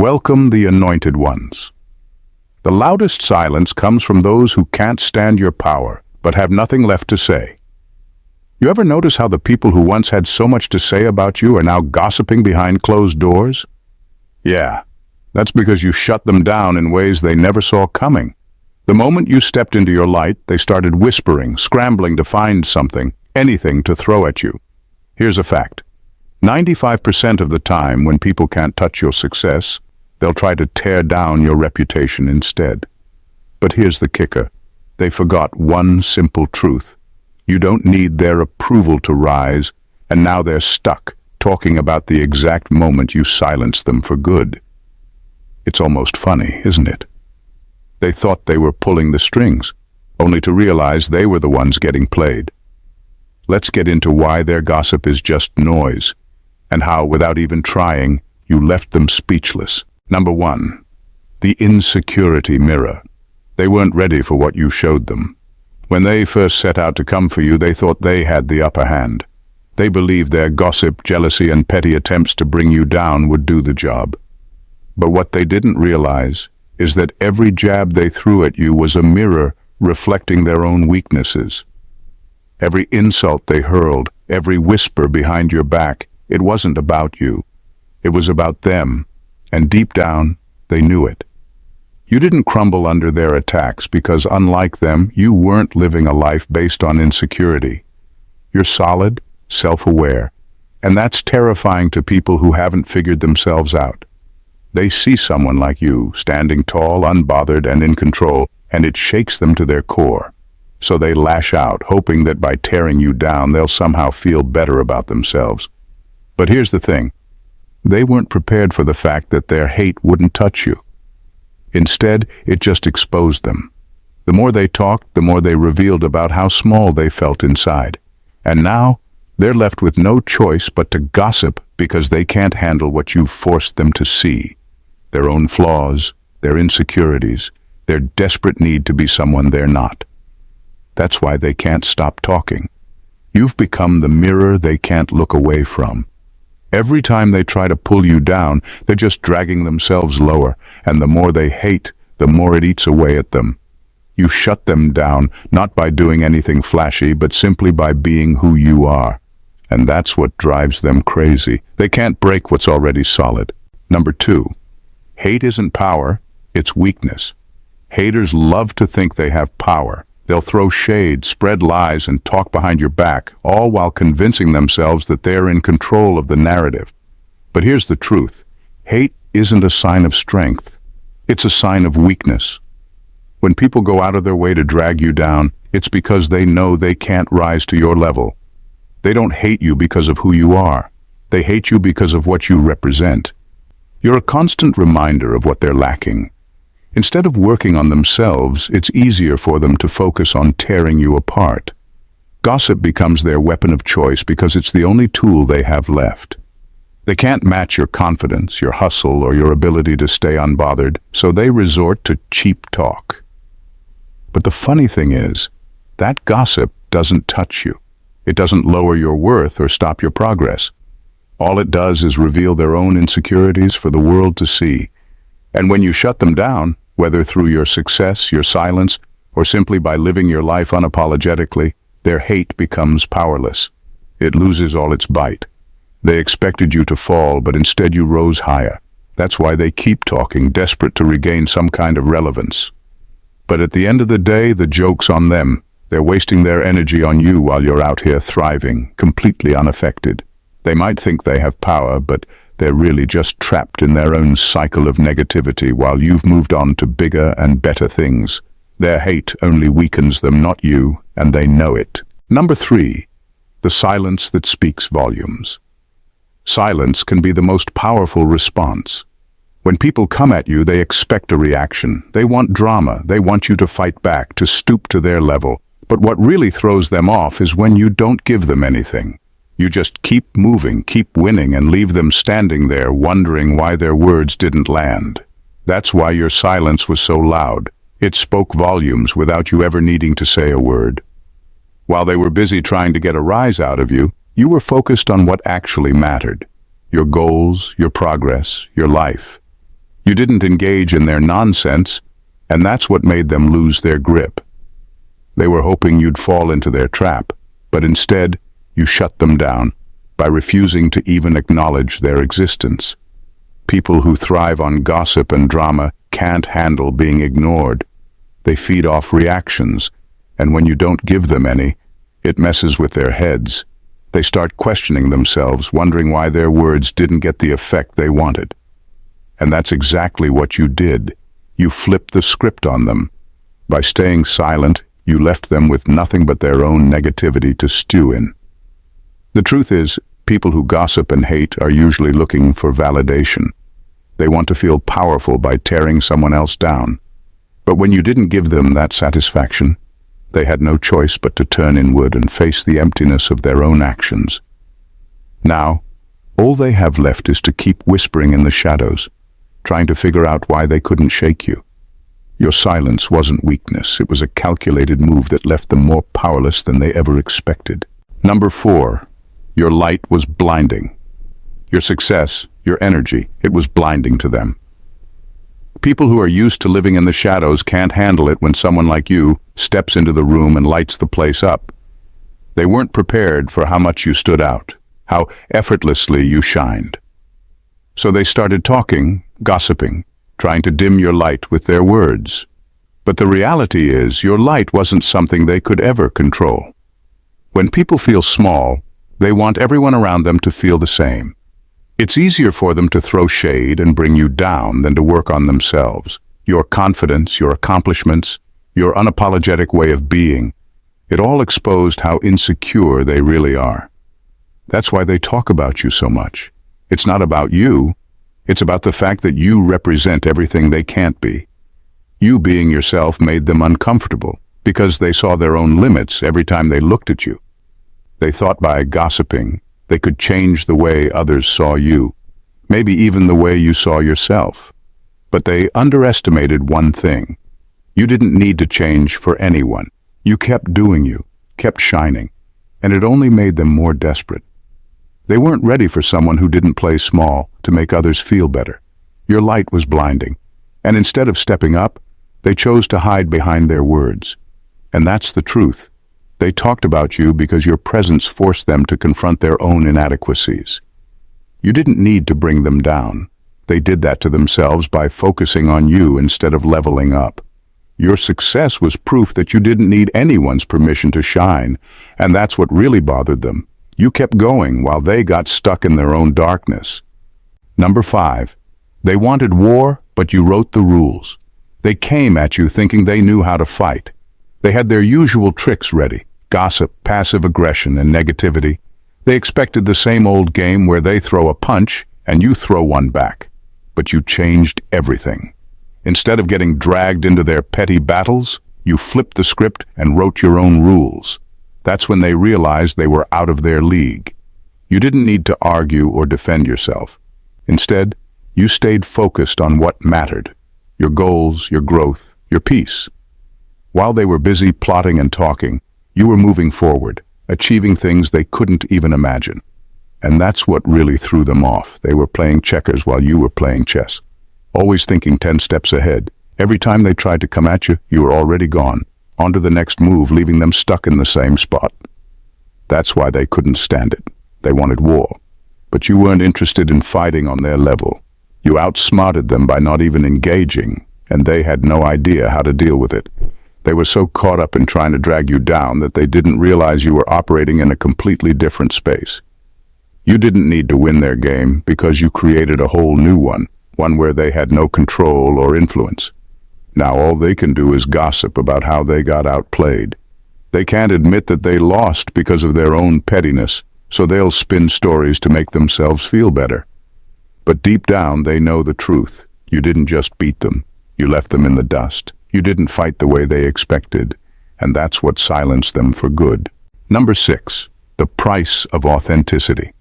Welcome the anointed ones. The loudest silence comes from those who can't stand your power, but have nothing left to say. You ever notice how the people who once had so much to say about you are now gossiping behind closed doors? Yeah, that's because you shut them down in ways they never saw coming. The moment you stepped into your light, they started whispering, scrambling to find something, anything to throw at you. Here's a fact. 95% of the time when people can't touch your success, they'll try to tear down your reputation instead. But here's the kicker. They forgot one simple truth. You don't need their approval to rise, and now they're stuck, talking about the exact moment you silenced them for good. It's almost funny, isn't it? They thought they were pulling the strings, only to realize they were the ones getting played. Let's get into why their gossip is just noise, and how, without even trying, you left them speechless. Number 1. The insecurity mirror. They weren't ready for what you showed them. When they first set out to come for you, they thought they had the upper hand. They believed their gossip, jealousy, and petty attempts to bring you down would do the job. But what they didn't realize is that every jab they threw at you was a mirror reflecting their own weaknesses. Every insult they hurled, every whisper behind your back, it wasn't about you. It was about them, and deep down, they knew it. You didn't crumble under their attacks because, unlike them, you weren't living a life based on insecurity. You're solid, self-aware, and that's terrifying to people who haven't figured themselves out. They see someone like you, standing tall, unbothered, and in control, and it shakes them to their core. So they lash out, hoping that by tearing you down, they'll somehow feel better about themselves. But here's the thing. They weren't prepared for the fact that their hate wouldn't touch you. Instead, it just exposed them. The more they talked, the more they revealed about how small they felt inside. And now, they're left with no choice but to gossip because they can't handle what you've forced them to see. Their own flaws, their insecurities, their desperate need to be someone they're not. That's why they can't stop talking. You've become the mirror they can't look away from. Every time they try to pull you down, they're just dragging themselves lower, and the more they hate, the more it eats away at them. You shut them down, not by doing anything flashy, but simply by being who you are. And that's what drives them crazy. They can't break what's already solid. Number 2. Hate isn't power, it's weakness. Haters love to think they have power. They'll throw shade, spread lies, and talk behind your back, all while convincing themselves that they're in control of the narrative. But here's the truth. Hate isn't a sign of strength. It's a sign of weakness. When people go out of their way to drag you down, it's because they know they can't rise to your level. They don't hate you because of who you are. They hate you because of what you represent. You're a constant reminder of what they're lacking. Instead of working on themselves, it's easier for them to focus on tearing you apart. Gossip becomes their weapon of choice because it's the only tool they have left. They can't match your confidence, your hustle, or your ability to stay unbothered, so they resort to cheap talk. But the funny thing is, that gossip doesn't touch you. It doesn't lower your worth or stop your progress. All it does is reveal their own insecurities for the world to see. And when you shut them down, whether through your success, your silence, or simply by living your life unapologetically, their hate becomes powerless. It loses all its bite. They expected you to fall, but instead you rose higher. That's why they keep talking, desperate to regain some kind of relevance. But at the end of the day, the joke's on them. They're wasting their energy on you while you're out here thriving, completely unaffected. They might think they have power, but they're really just trapped in their own cycle of negativity while you've moved on to bigger and better things. Their hate only weakens them, not you, and they know it. Number 3. The silence that speaks volumes. Silence can be the most powerful response. When people come at you, they expect a reaction. They want drama. They want you to fight back, to stoop to their level. But what really throws them off is when you don't give them anything. You just keep moving, keep winning, and leave them standing there wondering why their words didn't land. That's why your silence was so loud. It spoke volumes without you ever needing to say a word. While they were busy trying to get a rise out of you, you were focused on what actually mattered. Your goals, your progress, your life. You didn't engage in their nonsense, and that's what made them lose their grip. They were hoping you'd fall into their trap, but instead, you shut them down by refusing to even acknowledge their existence. People who thrive on gossip and drama can't handle being ignored. They feed off reactions, and when you don't give them any, it messes with their heads. They start questioning themselves, wondering why their words didn't get the effect they wanted. And that's exactly what you did. You flipped the script on them. By staying silent, you left them with nothing but their own negativity to stew in. The truth is, people who gossip and hate are usually looking for validation. They want to feel powerful by tearing someone else down. But when you didn't give them that satisfaction, they had no choice but to turn inward and face the emptiness of their own actions. Now, all they have left is to keep whispering in the shadows, trying to figure out why they couldn't shake you. Your silence wasn't weakness, it was a calculated move that left them more powerless than they ever expected. Number 4, your light was blinding. Your success, your energy, it was blinding to them. People who are used to living in the shadows can't handle it when someone like you steps into the room and lights the place up. They weren't prepared for how much you stood out, how effortlessly you shined. So they started talking, gossiping, trying to dim your light with their words. But the reality is, your light wasn't something they could ever control. When people feel small, they want everyone around them to feel the same. It's easier for them to throw shade and bring you down than to work on themselves. Your confidence, your accomplishments, your unapologetic way of being, it all exposed how insecure they really are. That's why they talk about you so much. It's not about you. It's about the fact that you represent everything they can't be. You being yourself made them uncomfortable because they saw their own limits every time they looked at you. They thought by gossiping, they could change the way others saw you, maybe even the way you saw yourself. But they underestimated one thing. You didn't need to change for anyone. You kept doing you, kept shining, and it only made them more desperate. They weren't ready for someone who didn't play small to make others feel better. Your light was blinding, and instead of stepping up, they chose to hide behind their words. And that's the truth. They talked about you because your presence forced them to confront their own inadequacies. You didn't need to bring them down. They did that to themselves by focusing on you instead of leveling up. Your success was proof that you didn't need anyone's permission to shine, and that's what really bothered them. You kept going while they got stuck in their own darkness. Number 5, they wanted war, but you wrote the rules. They came at you thinking they knew how to fight. They had their usual tricks ready: gossip, passive aggression, and negativity. They expected the same old game where they throw a punch and you throw one back. But you changed everything. Instead of getting dragged into their petty battles, you flipped the script and wrote your own rules. That's when they realized they were out of their league. You didn't need to argue or defend yourself. Instead, you stayed focused on what mattered: your goals, your growth, your peace. While they were busy plotting and talking, you were moving forward, achieving things they couldn't even imagine. And that's what really threw them off. They were playing checkers while you were playing chess, always thinking 10 steps ahead. Every time they tried to come at you, you were already gone, on to the next move, leaving them stuck in the same spot. That's why they couldn't stand it. They wanted war. But you weren't interested in fighting on their level. You outsmarted them by not even engaging, and they had no idea how to deal with it. They were so caught up in trying to drag you down that they didn't realize you were operating in a completely different space. You didn't need to win their game because you created a whole new one where they had no control or influence. Now all they can do is gossip about how they got outplayed. They can't admit that they lost because of their own pettiness, so they'll spin stories to make themselves feel better. But deep down they know the truth. You didn't just beat them. You left them in the dust. You didn't fight the way they expected, and that's what silenced them for good. Number 6, the price of authenticity.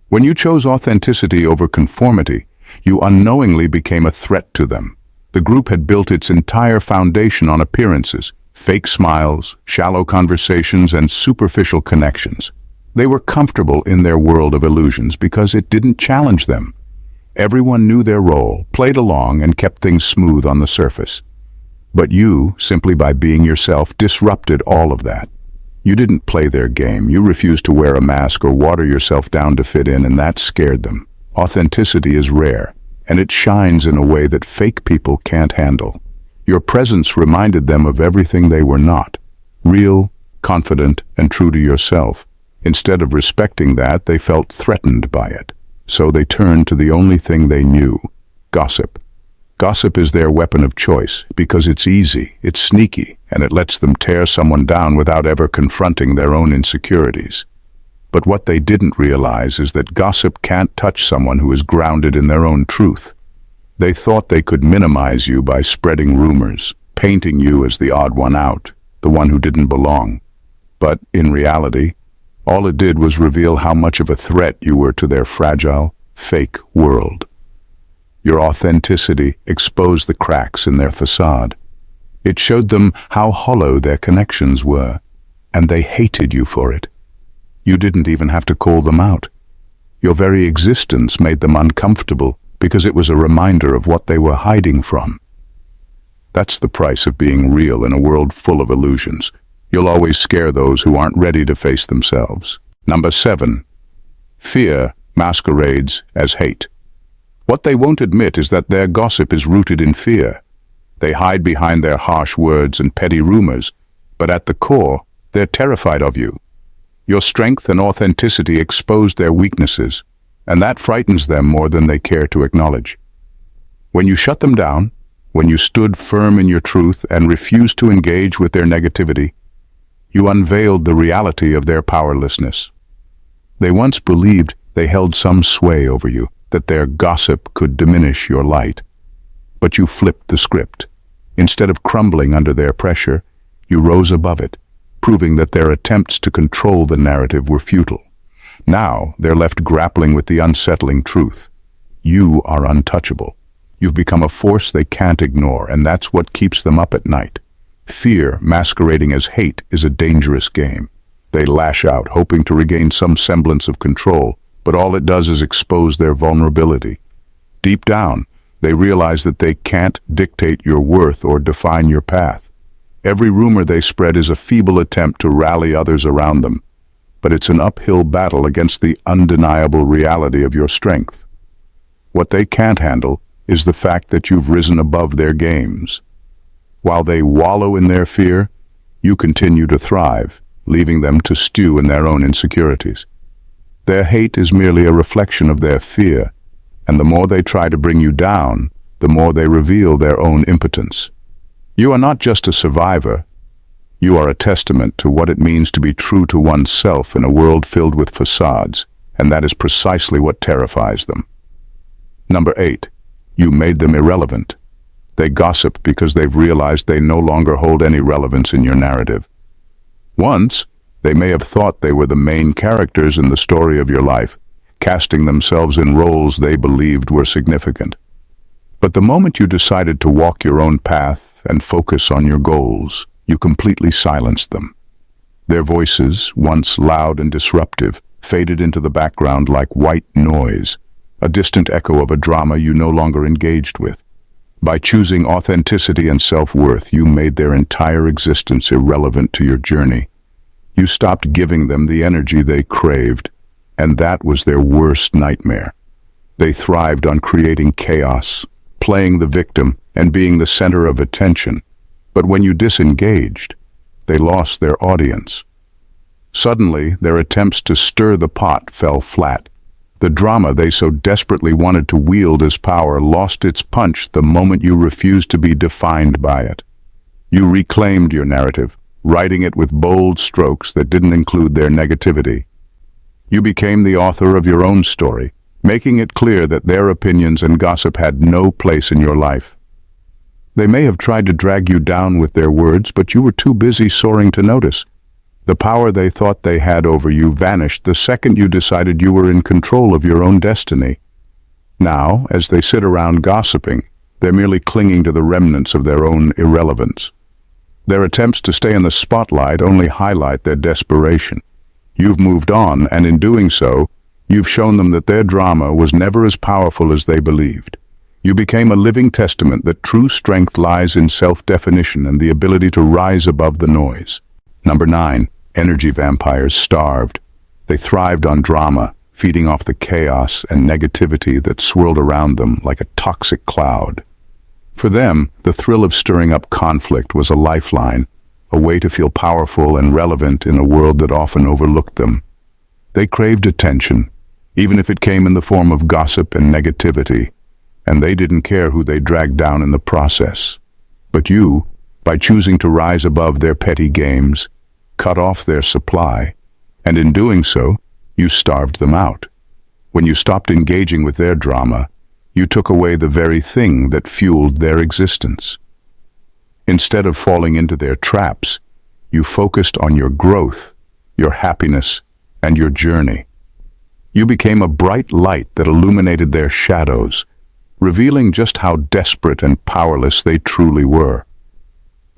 When you chose authenticity over conformity, you unknowingly became a threat to them. The group had built its entire foundation on appearances, fake smiles, shallow conversations, and superficial connections. They were comfortable in their world of illusions because it didn't challenge them. Everyone knew their role, played along, and kept things smooth on the surface. But you, simply by being yourself, disrupted all of that. You didn't play their game. You refused to wear a mask or water yourself down to fit in, and that scared them. Authenticity is rare, and it shines in a way that fake people can't handle. Your presence reminded them of everything they were not: real, confident, and true to yourself. Instead of respecting that, they felt threatened by it. So they turned to the only thing they knew: gossip. Gossip is their weapon of choice because it's easy, it's sneaky, and it lets them tear someone down without ever confronting their own insecurities. But what they didn't realize is that gossip can't touch someone who is grounded in their own truth. They thought they could minimize you by spreading rumors, painting you as the odd one out, the one who didn't belong. But in reality, all it did was reveal how much of a threat you were to their fragile, fake world. Your authenticity exposed the cracks in their facade. It showed them how hollow their connections were, and they hated you for it. You didn't even have to call them out. Your very existence made them uncomfortable because it was a reminder of what they were hiding from. That's the price of being real in a world full of illusions. You'll always scare those who aren't ready to face themselves. Number 7. Fear masquerades as hate. What they won't admit is that their gossip is rooted in fear. They hide behind their harsh words and petty rumors, but at the core, they're terrified of you. Your strength and authenticity exposed their weaknesses, and that frightens them more than they care to acknowledge. When you shut them down, when you stood firm in your truth and refused to engage with their negativity, you unveiled the reality of their powerlessness. They once believed they held some sway over you, that their gossip could diminish your light. But you flipped the script. Instead of crumbling under their pressure, you rose above it, proving that their attempts to control the narrative were futile. Now they're left grappling with the unsettling truth. You are untouchable. You've become a force they can't ignore, and that's what keeps them up at night. Fear masquerading as hate is a dangerous game. They lash out, hoping to regain some semblance of control, but all it does is expose their vulnerability. Deep down, they realize that they can't dictate your worth or define your path. Every rumor they spread is a feeble attempt to rally others around them, but it's an uphill battle against the undeniable reality of your strength. What they can't handle is the fact that you've risen above their games. While they wallow in their fear, you continue to thrive, leaving them to stew in their own insecurities. Their hate is merely a reflection of their fear, and the more they try to bring you down, the more they reveal their own impotence. You are not just a survivor. You are a testament to what it means to be true to oneself in a world filled with facades, and that is precisely what terrifies them. Number 8. You made them irrelevant. They gossip because they've realized they no longer hold any relevance in your narrative. Once, they may have thought they were the main characters in the story of your life, casting themselves in roles they believed were significant. But the moment you decided to walk your own path and focus on your goals, you completely silenced them. Their voices, once loud and disruptive, faded into the background like white noise, a distant echo of a drama you no longer engaged with. By choosing authenticity and self-worth, you made their entire existence irrelevant to your journey. You stopped giving them the energy they craved, and that was their worst nightmare. They thrived on creating chaos, playing the victim, and being the center of attention. But when you disengaged, they lost their audience. Suddenly, their attempts to stir the pot fell flat. The drama they so desperately wanted to wield as power lost its punch the moment you refused to be defined by it. You reclaimed your narrative, writing it with bold strokes that didn't include their negativity. You became the author of your own story, making it clear that their opinions and gossip had no place in your life. They may have tried to drag you down with their words, but you were too busy soaring to notice. The power they thought they had over you vanished the second you decided you were in control of your own destiny. Now, as they sit around gossiping, they're merely clinging to the remnants of their own irrelevance. Their attempts to stay in the spotlight only highlight their desperation. You've moved on, and in doing so, You've shown them that their drama was never as powerful as they believed. You became a living testament that true strength lies in self-definition and the ability to rise above the noise. Number 9. Energy vampires starved. They thrived on drama, feeding off the chaos and negativity that swirled around them like a toxic cloud. For them, the thrill of stirring up conflict was a lifeline, a way to feel powerful and relevant in a world that often overlooked them. They craved attention, even if it came in the form of gossip and negativity, and they didn't care who they dragged down in the process. But you, by choosing to rise above their petty games, cut off their supply, and in doing so, you starved them out. When you stopped engaging with their drama, you took away the very thing that fueled their existence. Instead of falling into their traps, you focused on your growth, your happiness, and your journey. You became a bright light that illuminated their shadows, revealing just how desperate and powerless they truly were.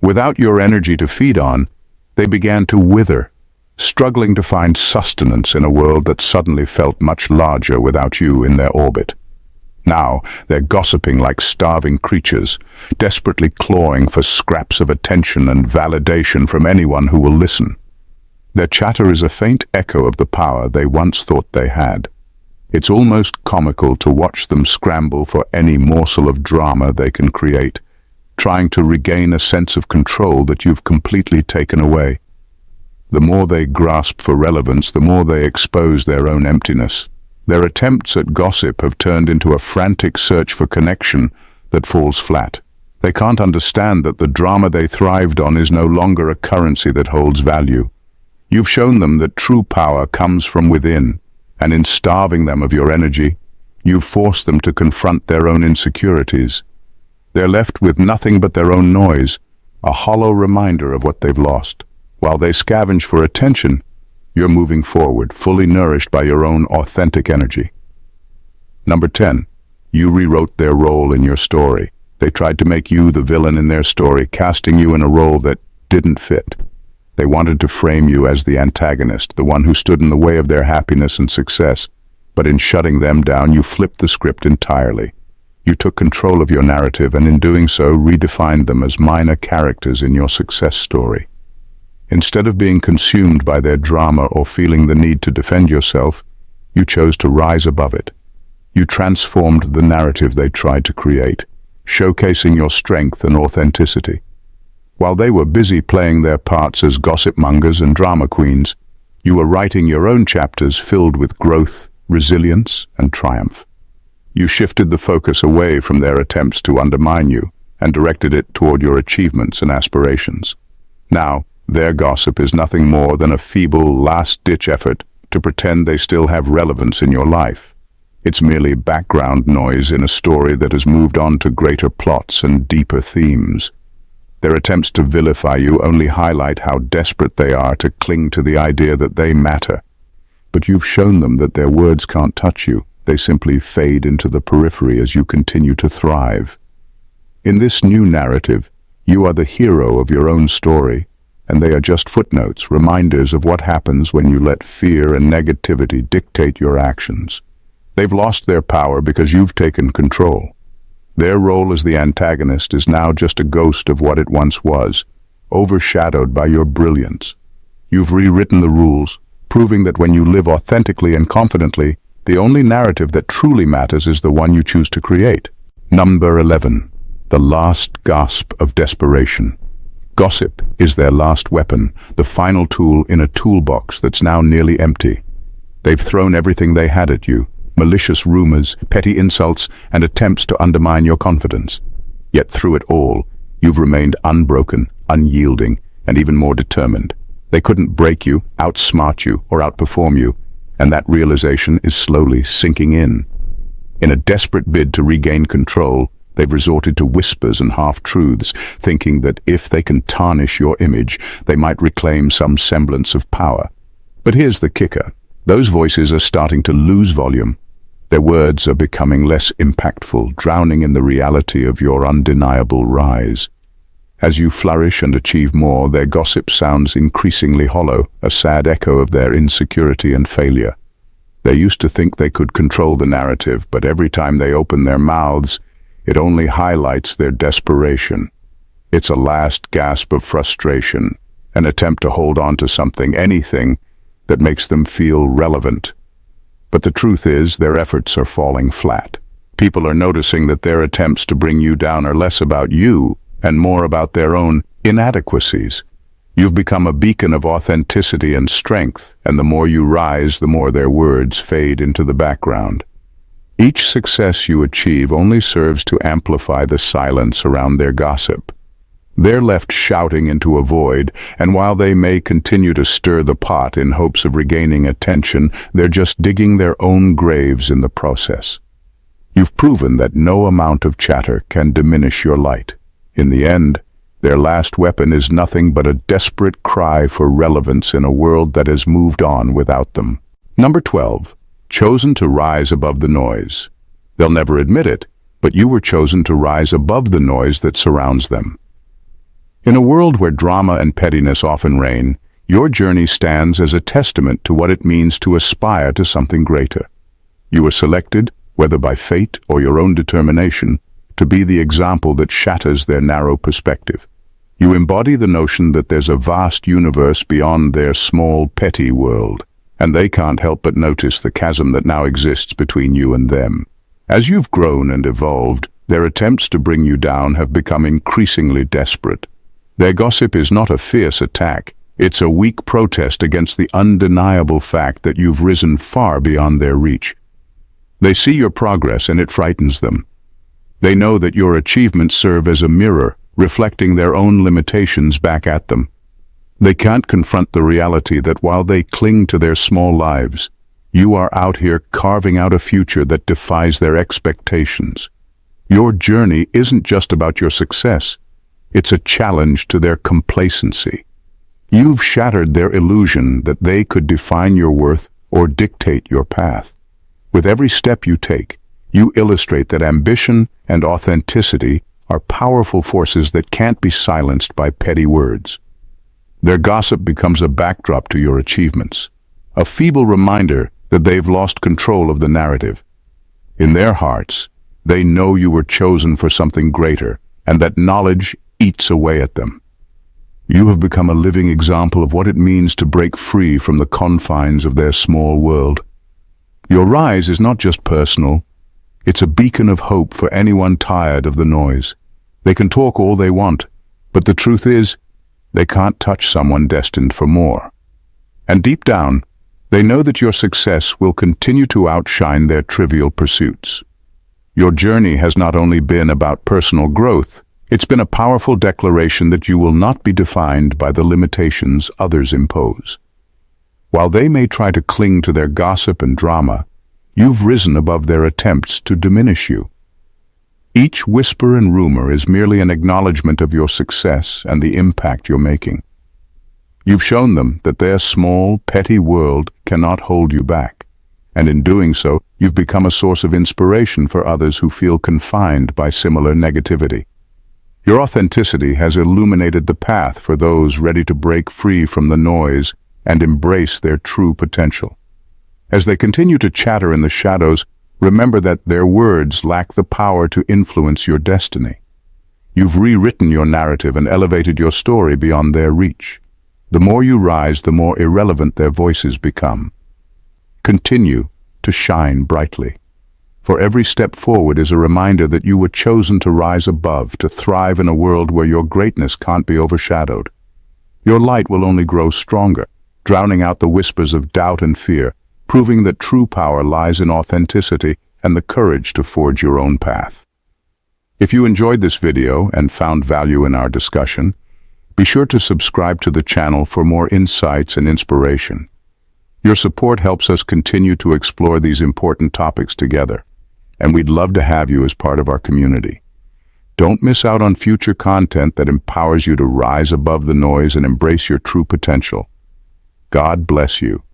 Without your energy to feed on, they began to wither, struggling to find sustenance in a world that suddenly felt much larger without you in their orbit. Now, they're gossiping like starving creatures, desperately clawing for scraps of attention and validation from anyone who will listen. Their chatter is a faint echo of the power they once thought they had. It's almost comical to watch them scramble for any morsel of drama they can create, trying to regain a sense of control that you've completely taken away. The more they grasp for relevance, the more they expose their own emptiness. Their attempts at gossip have turned into a frantic search for connection that falls flat. They can't understand that the drama they thrived on is no longer a currency that holds value. You've shown them that true power comes from within, and in starving them of your energy, you've forced them to confront their own insecurities. They're left with nothing but their own noise, a hollow reminder of what they've lost. While they scavenge for attention, you're moving forward, fully nourished by your own authentic energy. Number 10. You rewrote their role in your story. They tried to make you the villain in their story, casting you in a role that didn't fit. They wanted to frame you as the antagonist, the one who stood in the way of their happiness and success. But in shutting them down, you flipped the script entirely. You took control of your narrative and in doing so redefined them as minor characters in your success story. Instead of being consumed by their drama or feeling the need to defend yourself, you chose to rise above it. You transformed the narrative they tried to create, showcasing your strength and authenticity. While they were busy playing their parts as gossip mongers and drama queens, you were writing your own chapters filled with growth, resilience, and triumph. You shifted the focus away from their attempts to undermine you and directed it toward your achievements and aspirations. Now, their gossip is nothing more than a feeble, last-ditch effort to pretend they still have relevance in your life. It's merely background noise in a story that has moved on to greater plots and deeper themes. Their attempts to vilify you only highlight how desperate they are to cling to the idea that they matter. But you've shown them that their words can't touch you. They simply fade into the periphery as you continue to thrive. In this new narrative, you are the hero of your own story, and they are just footnotes, reminders of what happens when you let fear and negativity dictate your actions. They've lost their power because you've taken control. Their role as the antagonist is now just a ghost of what it once was, overshadowed by your brilliance. You've rewritten the rules, proving that when you live authentically and confidently, the only narrative that truly matters is the one you choose to create. Number 11. The last gasp of desperation. Gossip is their last weapon, the final tool in a toolbox that's now nearly empty. They've thrown everything they had at you, malicious rumors, petty insults, and attempts to undermine your confidence. Yet through it all, you've remained unbroken, unyielding, and even more determined. They couldn't break you, outsmart you, or outperform you, and that realization is slowly sinking in. In a desperate bid to regain control, they've resorted to whispers and half-truths, thinking that if they can tarnish your image, they might reclaim some semblance of power. But here's the kicker. Those voices are starting to lose volume. Their words are becoming less impactful, drowning in the reality of your undeniable rise. As you flourish and achieve more, their gossip sounds increasingly hollow, a sad echo of their insecurity and failure. They used to think they could control the narrative, but every time they open their mouths, it only highlights their desperation. It's a last gasp of frustration, an attempt to hold on to something, anything, that makes them feel relevant. But the truth is, their efforts are falling flat. People are noticing that their attempts to bring you down are less about you and more about their own inadequacies. You've become a beacon of authenticity and strength, and the more you rise, the more their words fade into the background. Each success you achieve only serves to amplify the silence around their gossip. They're left shouting into a void, and while they may continue to stir the pot in hopes of regaining attention, they're just digging their own graves in the process. You've proven that no amount of chatter can diminish your light. In the end, their last weapon is nothing but a desperate cry for relevance in a world that has moved on without them. Number 12. Chosen to rise above the noise. They'll never admit it, but you were chosen to rise above the noise that surrounds them. In a world where drama and pettiness often reign, your journey stands as a testament to what it means to aspire to something greater. You were selected, whether by fate or your own determination, to be the example that shatters their narrow perspective. You embody the notion that there's a vast universe beyond their small, petty world, and they can't help but notice the chasm that now exists between you and them. As you've grown and evolved, their attempts to bring you down have become increasingly desperate. Their gossip is not a fierce attack, it's a weak protest against the undeniable fact that you've risen far beyond their reach. They see your progress and it frightens them. They know that your achievements serve as a mirror, reflecting their own limitations back at them. They can't confront the reality that while they cling to their small lives, you are out here carving out a future that defies their expectations. Your journey isn't just about your success. It's a challenge to their complacency. You've shattered their illusion that they could define your worth or dictate your path. With every step you take, you illustrate that ambition and authenticity are powerful forces that can't be silenced by petty words. Their gossip becomes a backdrop to your achievements, a feeble reminder that they've lost control of the narrative. In their hearts, they know you were chosen for something greater, and that knowledge eats away at them. You have become a living example of what it means to break free from the confines of their small world. Your rise is not just personal, it's a beacon of hope for anyone tired of the noise. They can talk all they want, but the truth is, they can't touch someone destined for more. And deep down, they know that your success will continue to outshine their trivial pursuits. Your journey has not only been about personal growth, it's been a powerful declaration that you will not be defined by the limitations others impose. While they may try to cling to their gossip and drama, you've risen above their attempts to diminish you. Each whisper and rumor is merely an acknowledgement of your success and the impact you're making. You've shown them that their small, petty world cannot hold you back, and in doing so, you've become a source of inspiration for others who feel confined by similar negativity. Your authenticity has illuminated the path for those ready to break free from the noise and embrace their true potential. As they continue to chatter in the shadows, remember that their words lack the power to influence your destiny. You've rewritten your narrative and elevated your story beyond their reach. The more you rise, the more irrelevant their voices become. Continue to shine brightly. For every step forward is a reminder that you were chosen to rise above, to thrive in a world where your greatness can't be overshadowed. Your light will only grow stronger, drowning out the whispers of doubt and fear, proving that true power lies in authenticity and the courage to forge your own path. If you enjoyed this video and found value in our discussion, be sure to subscribe to the channel for more insights and inspiration. Your support helps us continue to explore these important topics together, and we'd love to have you as part of our community. Don't miss out on future content that empowers you to rise above the noise and embrace your true potential. God bless you.